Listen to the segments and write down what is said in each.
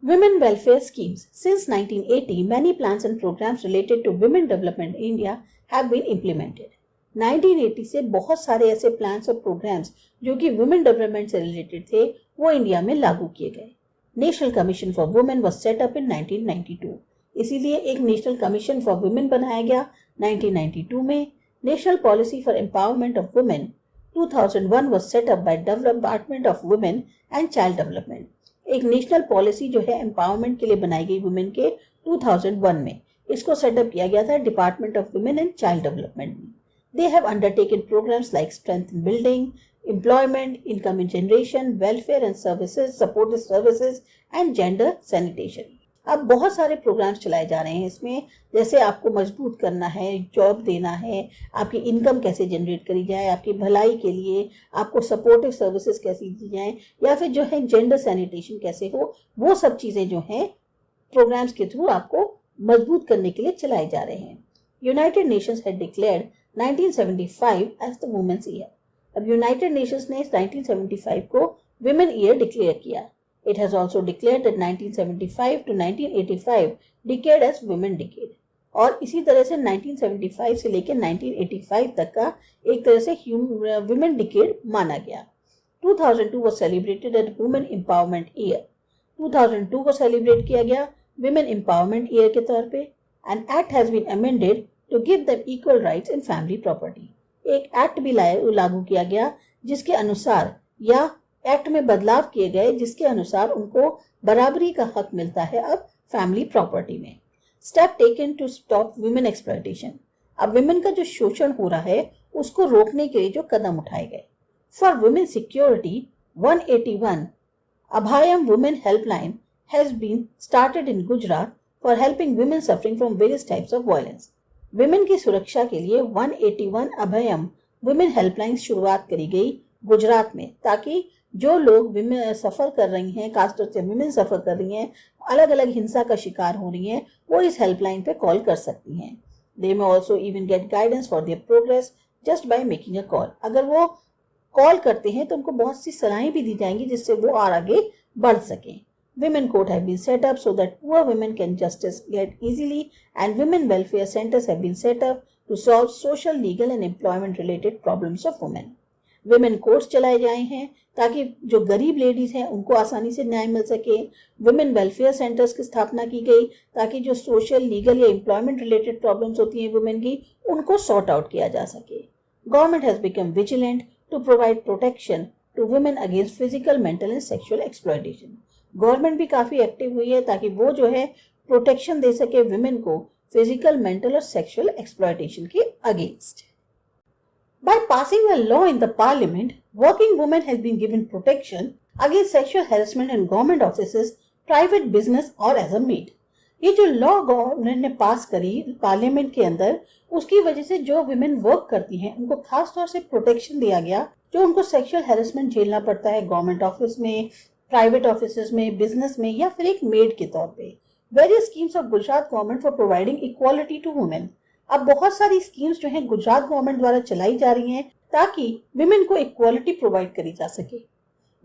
Women welfare schemes. Since 1980, many plans and programs related to women development in India have been implemented. 1980 से बहुत सारे ऐसे plans और programmes जो कि वुमेन डेवलपमेंट से रिलेटेड थे वो इंडिया में लागू किए गए। National commission for women was set up in 1992। इसीलिए एक नेशनल कमीशन फॉर वुमेन बनाया गया 1992 में। National policy for empowerment of women 2001 was set up by department of women and child development. एक नेशनल पॉलिसी जो है एम्पावरमेंट के लिए बनाई गई वुमेन के 2001 में, इसको सेटअप किया गया था department of women and child development में। They have undertaken programmes like strength in building, employment, income generation, welfare and services, supportive services and gender sanitation. अब बहुत सारे प्रोग्राम्स चलाए जा रहे हैं इसमें, जैसे आपको मजबूत करना है, जॉब देना है, आपकी इनकम कैसे जनरेट करी जाए, आपकी भलाई के लिए आपको सपोर्टिव सर्विसेज कैसे दी जाए, या फिर जो है जेंडर सैनिटेशन कैसे हो, वो सब चीज़ें जो हैं प्रोग्राम्स के थ्रू आपको मजबूत करने के लिए चलाए जा रहे हैं। United Nations had declared 1975 as the women's year. अब यूनाइटेड नेशंस ने 1975 को वुमेन ईयर डिक्लेयर किया। It has also declared that 1975 to 1985 decade as women decade। और इसी तरह से 1975 से लेकर 1985 तक का एक तरह से women decade माना गया। 2002 was celebrated as Women Empowerment Year। 2002 को सेलिब्रेट किया गया Women Empowerment Year के तौर पे। An act has been amended to give them equal rights in family property। एक एक्ट भी लागू किया गया जिसके अनुसार, या एक्ट में बदलाव किए गए जिसके अनुसार उनको बराबरी का हक मिलता है अब फैमिली प्रॉपर्टी में। Step taken to stop women exploitation. अब वुमेन का जो शोषण हो रहा है उसको रोकने के लिए जो कदम उठाए गए। For women security 181 Abhayam women helpline has been started in Gujarat for helping women suffering from various types of violence. Women की सुरक्षा के लिए 181 अभयम वुमेन हेल्पलाइन शुरुआत करी गई गुजरात में, ताकि जो लोग विमेन सफ़र कर रही हैं, खासतौर से विमेन सफ़र कर रही हैं, अलग अलग हिंसा का शिकार हो रही हैं, वो इस हेल्पलाइन पे कॉल कर सकती हैं। They may also even get guidance for their progress just by making a call. अगर वो कॉल करते हैं तो उनको बहुत सी सलाहें भी दी जाएंगी जिससे वो और आगे बढ़ सकें। Women court have been set up so that poor women can justice get easily, and women welfare centers have been set up to solve social, legal and employment related problems of women। Women courts चलाए जाए हैं ताकि जो गरीब ladies हैं उनको आसानी से न्याय मिल सके। विमेन वेलफेयर सेंटर्स की स्थापना की गई ताकि जो सोशल, लीगल या एम्प्लॉयमेंट रिलेटेड प्रॉब्लम्स होती हैं वुमेन की, उनको सॉर्ट आउट किया जा सके। Government has become vigilant to provide protection to women against physical, mental and sexual exploitation. Government भी काफ़ी एक्टिव हुई है ताकि वो जो है प्रोटेक्शन दे सके वुमेन को फिजिकल, मेंटल और सेक्सुअल एक्सप्लॉयटेशन के against. By passing a law in the parliament, working women has been given protection against sexual harassment in government offices, private business और as a maid। ये जो law government ने पास करी parliament के अंदर, उसकी वजह से जो विमेन वर्क करती हैं उनको खास तौर से प्रोटेक्शन दिया गया, जो उनको सेक्सुअल हैरेसमेंट झेलना पड़ता है गवर्नमेंट ऑफिस में, प्राइवेट ऑफिस में, बिजनेस में या फिर एक मेड के तौर पे। Various schemes of Gujarat government for providing equality to women. अब बहुत सारी स्कीम्स जो हैं गुजरात गवर्नमेंट द्वारा चलाई जा रही हैं ताकि विमेन को इक्वालिटी प्रोवाइड करी जा सके।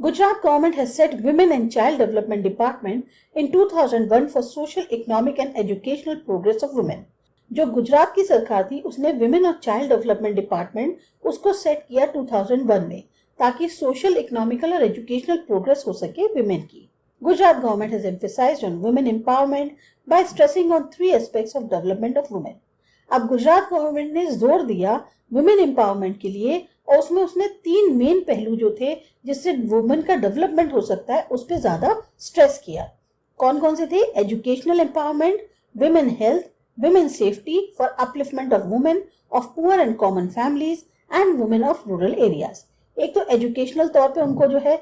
Gujarat government has set women and child development department in 2001 for social, economic and educational progress of women. जो गुजरात की सरकार थी उसने विमेन और चाइल्ड डेवलपमेंट डिपार्टमेंट उसको सेट किया 2001 में, ताकि सोशल, इकोनॉमिकल और एजुकेशनल प्रोग्रेस हो सके विमेन की। Gujarat government has emphasised on women empowerment by stressing on 3 aspects of development of women. अब गुजरात गवर्नमेंट ने जोर दिया वुमेन एम्पावरमेंट के लिए, और उसमें उसने 3 मेन पहलू जो थे जिससे वुमेन का डेवलपमेंट हो सकता है उस पर ज्यादा स्ट्रेस किया। कौन कौन से थे? Educational empowerment, women health, women safety for upliftment of women of poor and common families and women of rural areas. एक तो एजुकेशनल तौर पे उनको जो है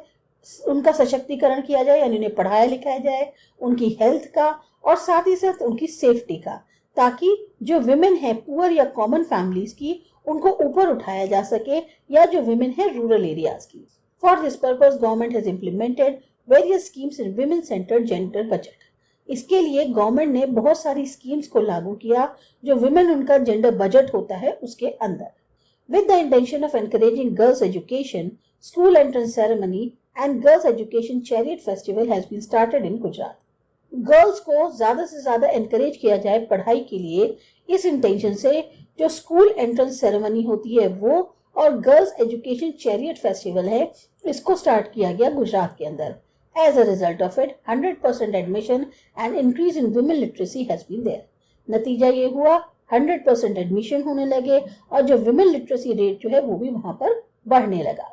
उनका सशक्तिकरण किया जाए, यानी उन्हें पढ़ाया लिखाया जाए, उनकी हेल्थ का और साथ ही साथ उनकी सेफ्टी का, ताकि जो विमेन है पुअर या कॉमन फैमिलीज की उनको ऊपर उठाया जा सके, या जो विमेन है रूरल एरियाज की। For this purpose government has implemented various schemes in women centred gender budget. इसके लिए गवर्नमेंट ने बहुत सारी स्कीम्स को लागू किया जो विमेन उनका जेंडर बजट होता है उसके अंदर। With the intention of encouraging girls' education, school entrance ceremony and girls' education chariot festival has been started in Gujarat। Girls को ज्यादा से ज्यादा एनकरेज किया जाए पढ़ाई के लिए, इस इंटेंशन से जो स्कूल एंट्रेंस सेरेमनी होती है वो और गर्ल्स एजुकेशन चैरियट फेस्टिवल है, इसको स्टार्ट किया गया गुजरात के अंदर. As a result of it, 100% admission and increase in women literacy has been there. नतीजा ये हुआ 100% एडमिशन होने लगे और जो विमेन लिटरेसी रेट जो है वो भी वहां पर बढ़ने लगा.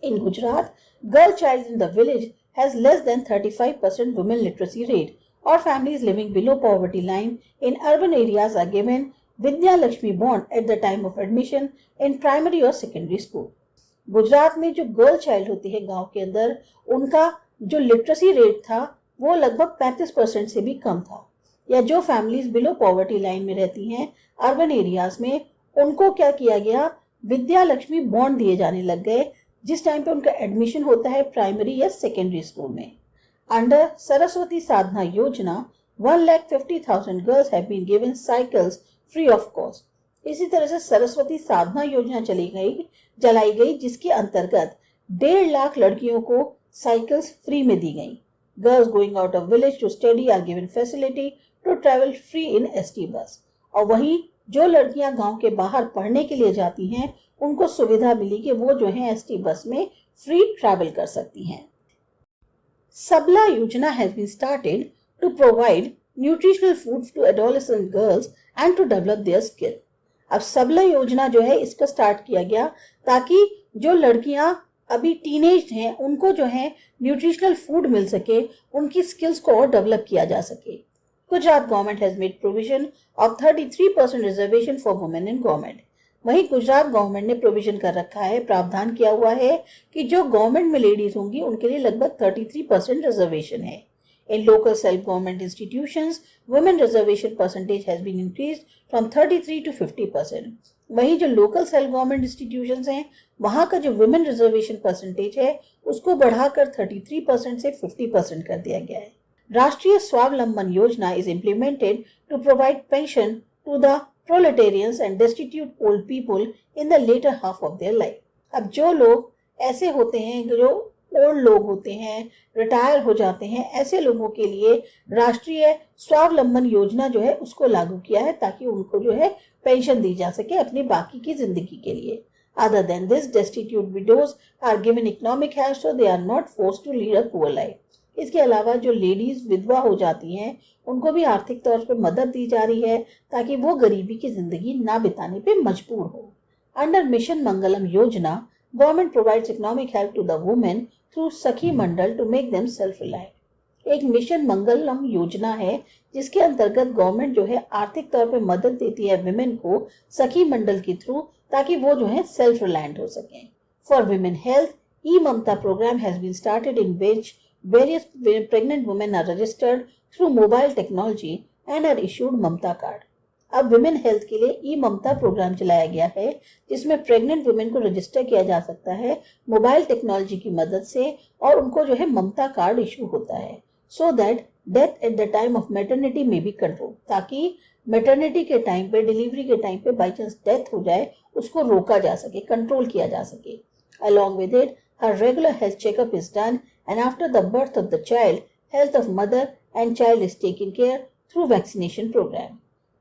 In Gujarat, girl child in the village has less than 35% women literacy rate, or families living below poverty line in urban areas are given Vidya Lakshmi bond at the time of admission in primary or secondary school. Gujarat में जो girl child होती है गांव के अंदर, उनका जो literacy rate था वो लगभग 35% से भी कम था. या जो फैमिलीज बिलो पॉवर्टी लाइन में रहती हैं अर्बन एरियाज में, उनको क्या किया गया, विद्या लक्ष्मी बॉन्ड दिए जाने लग गए जिस टाइम पे उनका एडमिशन होता है प्राइमरी या सेकेंडरी स्कूल में. Under Saraswati Sadhana Yojana 1,50,000 girls have been given cycles free of cost. इसी तरह से सरस्वती साधना योजना चलाई गई जिसके अंतर्गत 1.5 लाख लड़कियों को साइकिल्स फ्री में दी गई. Girls going out of village to study are given facility to travel free in ST bus. और वहीं जो लड़कियां गांव के बाहर पढ़ने के लिए जाती हैं उनको सुविधा मिली कि वो जो है एसटी बस में फ्री ट्रैवल कर सकती हैं. Sabla Yojana has been started to provide nutritional food to adolescent girls and to develop their skill. अब सबला योजना जो है इसका स्टार्ट किया गया ताकि जो लड़कियां अभी टीनेज हैं उनको जो है न्यूट्रिशनल फूड मिल सके, उनकी स्किल्स को और डेवलप किया जा सके. Gujarat government has made provision of 33% reservation for women in government. वहीं गुजरात गवर्नमेंट ने प्रोविजन कर रखा है, प्रावधान किया हुआ है कि जो गवर्नमेंट में लेडीज होंगी उनके लिए लगभग 33% रिजर्वेशन है. In local self-government institutions, women reservation percentage has been increased from 33 to 50%. वहीं जो लोकल सेल्फ गवर्नमेंट इंस्टीट्यूशंस हैं वहां का जो वुमेन रिजर्वेशन परसेंटेज है उसको बढ़ाकर 33% से 50% कर दिया गया है. Rashtriya Swavalamban Yojana is implemented to provide pension to the proletarians and destitute old people in the latter half of their life. अब जो लोग ऐसे होते हैं, जो ओल्ड लोग होते हैं, रिटायर हो जाते हैं, ऐसे लोगों के लिए राष्ट्रीय स्वावलंबन योजना जो है उसको लागू किया है ताकि उनको जो है पेंशन दी जा सके अपनी बाकी की जिंदगी के लिए. Other than this, destitute widows are given economic help so they are not forced to lead a poor life. इसके अलावा जो लेडीज विधवा हो जाती हैं उनको भी आर्थिक तौर पर मदद दी जा रही है ताकि वो गरीबी की जिंदगी ना बिताने पे मजबूर हो. Under mission Mangalam Yojana, government provides economic help to the women through Sakhi Mandal to make them self reliant. एक मिशन मंगलम योजना है जिसके अंतर्गत गवर्नमेंट जो है आर्थिक तौर पे मदद देती है विमेन को सखी मंडल के थ्रू ताकि वो जो है सेल्फ रिलायंट हो सकें. For women health, e Mamta programme has been started in which various pregnant women are registered through mobile technology and are issued Mamta card. अब विमेन हेल्थ के लिए ई ममता प्रोग्राम चलाया गया है जिसमें प्रेग्नेंट वुमेन को रजिस्टर किया जा सकता है मोबाइल टेक्नोलॉजी की मदद से और उनको जो है ममता कार्ड इशू होता है so that death at the time of maternity may be controlled. ताकि मैटरनिटी के टाइम पे, डिलीवरी के टाइम पे बाई चांस डेथ हो जाए उसको रोका जा सके, कंट्रोल किया जा सके. Along with it, her regular health checkup is done and after the birth of the child, health of mother and child is taken care through vaccination program.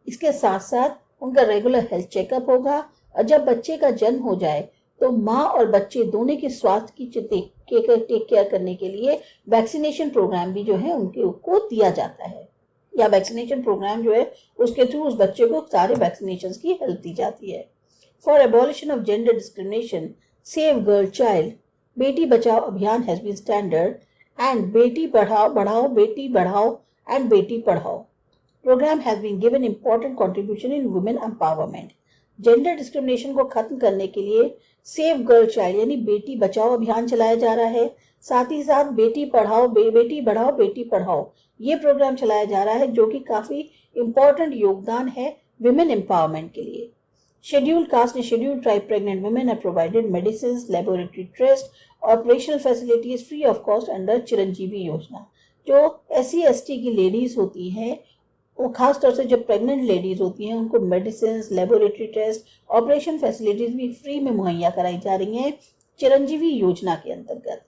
इसके साथ साथ उनका रेगुलर हेल्थ चेकअप होगा और जब बच्चे का जन्म हो जाए तो माँ और बच्चे दोनों के स्वास्थ्य की टेक केयर करने के लिए वैक्सीनेशन प्रोग्राम भी जो है उनको को दिया जाता है, या वैक्सीनेशन प्रोग्राम जो है उसके थ्रू उस बच्चे को सारे वैक्सीनेशन की हेल्प दी जाती है. For abolition of gender discrimination, save girl child, Beti Bachao अभियान हैज बीन स्टैंडर्ड एंड बेटी बढ़ाओ and Beti Padhao programme has been given important contribution in women empowerment. Gender discrimination को खत्म करने के लिए सेव गर्ल चाइल्ड यानी बेटी बचाओ अभियान चलाया जा रहा है. साथ ही साथ बेटी बढ़ाओ बेटी पढ़ाओ ये प्रोग्राम चलाया जा रहा है जो कि काफी इंपॉर्टेंट योगदान है विमेन एम्पावरमेंट के लिए. Scheduled caste and scheduled tribe pregnant women are provided medicine, laboratory test, operational facilities free of cost under Chiranjeevi Yojana. जो SC/ST की लेडीज होती हैं वो खास तौर से जो प्रेग्नेंट लेडीज होती हैं उनको medicine, laboratory test, operation facilities भी फ्री में मुहैया कराई जा रही हैं चिरंजीवी योजना के अंतर्गत.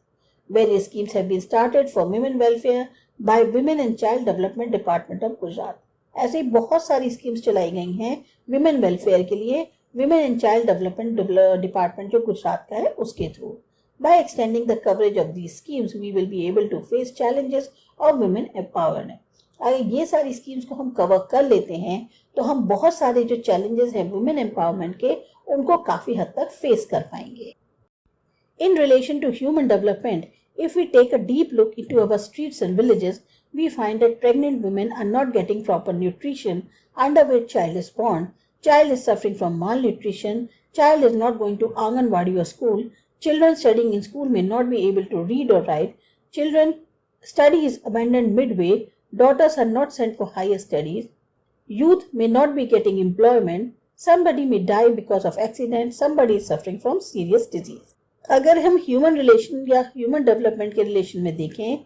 Various schemes have been started for women welfare by women and child development department of Gujarat. ऐसे बहुत सारी स्कीम्स चलाई गई हैं विमेन वेलफेयर के लिए, women and child development department जो गुजरात का है उसके थ्रू। By extending the coverage of these schemes we will be able to face challenges of women empowerment. अगर ये सारी स्कीम्स को हम कवर कर लेते हैं तो हम बहुत सारे जो चैलेंजेस हैं वुमेन एम्पावरमेंट के उनको काफी हद तक फेस कर पाएंगे। In relation to human development, if we take a deep look into our streets and villages, we find that pregnant women are not getting proper nutrition, underweight child is born, child is suffering from malnutrition, child is not going to Anganwadi or school, children studying in school may not be able to read or write, children study is abandoned midway, daughters are not sent for higher studies, youth may not be getting employment, somebody may die because of accident, somebody is suffering from serious disease. अगर हम human relation या human development के relation में देखें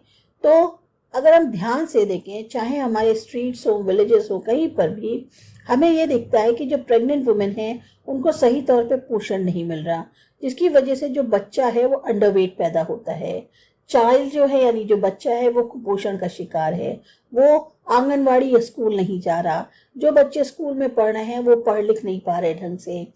तो अगर हम ध्यान से देखें, चाहे हमारे स्ट्रीट्स हो, विलेजेस हो, कहीं पर भी हमें ये दिखता है कि जो प्रेग्नेंट वुमेन हैं उनको सही तौर पे पोषण नहीं मिल रहा, जिसकी वजह से जो बच्चा है वो अंडरवेट पैदा होता है। चाइल्ड जो है यानी जो बच्चा है वो कुपोषण का शिकार है, वो आंगनवाड़ी या स्कूल नहीं जा रहा, जो बच्चे स्कूल में पढ़ रहे हैं वो पढ़ लिख नहीं पा रहे ढंग से,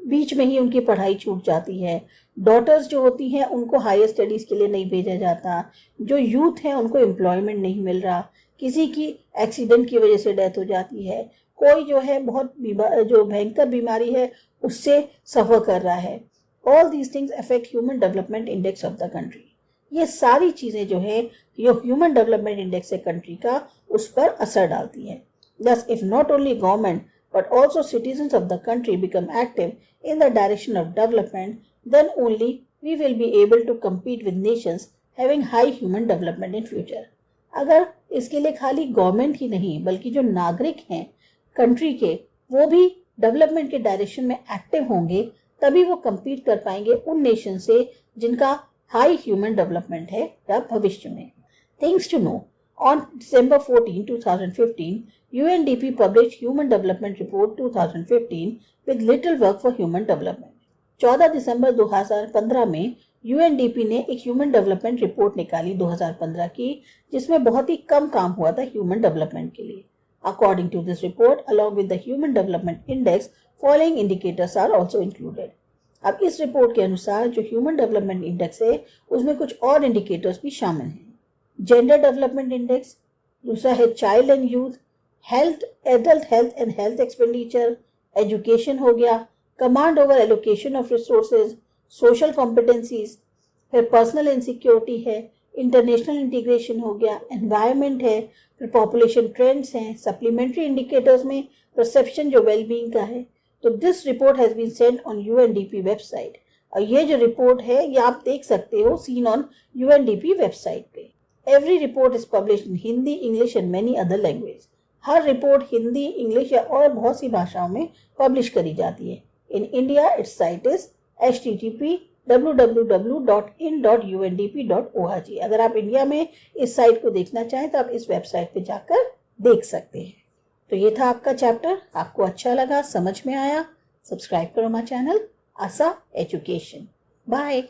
बीच में ही उनकी पढ़ाई छूट जाती है। डॉटर्स जो होती हैं उनको हायर स्टडीज़ के लिए नहीं भेजा जाता, जो यूथ हैं उनको एम्प्लॉयमेंट नहीं मिल रहा, किसी की एक्सीडेंट की वजह से डेथ हो जाती है, कोई जो है बहुत जो भयंकर बीमारी है उससे सफ़र कर रहा है। All these things affect human development index of the country. ये सारी चीज़ें जो है ये ह्यूमन डेवलपमेंट इंडेक्स है कंट्री का उस पर असर डालती हैं। Thus, if not only government but also citizens of the country become active in the direction of development, then only we will be able to compete with nations having high human development in future. अगर इसके लिए खाली government ही नहीं बल्कि जो नागरिक हैं country के वो भी डेवलपमेंट के डायरेक्शन में एक्टिव होंगे तभी वो compete कर पाएंगे उन नेशन से जिनका हाई ह्यूमन डेवलपमेंट है या भविष्य में। Things to know. On December 14, 2015, UNDP published Human Development Report 2015 with little work for human development. 14 दिसंबर 2015 में UNDP ने एक ह्यूमन डेवलपमेंट रिपोर्ट निकाली 2015 की जिसमें बहुत ही कम काम हुआ था ह्यूमन डेवलपमेंट के लिए। According to this report, along with the Human Development Index, following indicators are also included. अब इस रिपोर्ट के अनुसार जो ह्यूमन डेवलपमेंट इंडेक्स है उसमें कुछ और इंडिकेटर्स भी शामिल हैं। जेंडर डेवलपमेंट इंडेक्स, दूसरा है child and youth, health, adult health and health expenditure, education हो गया, command over allocation of resources, social competencies, फिर पर्सनल इनसिक्योरिटी है, इंटरनेशनल इंटीग्रेशन हो गया, एनवायरनमेंट है, फिर पॉपुलेशन ट्रेंड्स हैं, सप्लीमेंट्री इंडिकेटर्स में परसेप्शन जो वेलबींग का है। तो this report has been sent on UNDP website और ये जो रिपोर्ट है ये आप देख सकते हो सीन ऑन यूएनडीपी वेबसाइट पे। Every report is published in Hindi, English and many other languages. Her report Hindi, English या और बहुत सी भाषाओं में पब्लिश करी जाती है। In India, its site is http://www.in.undp.org। अगर आप इंडिया में इस साइट को देखना चाहें तो आप इस वेबसाइट पे जाकर देख सकते हैं। तो ये था आपका चैप्टर, आपको अच्छा लगा, समझ में आया, सब्सक्राइब करो हमारा चैनल आशा एजुकेशन। बाय।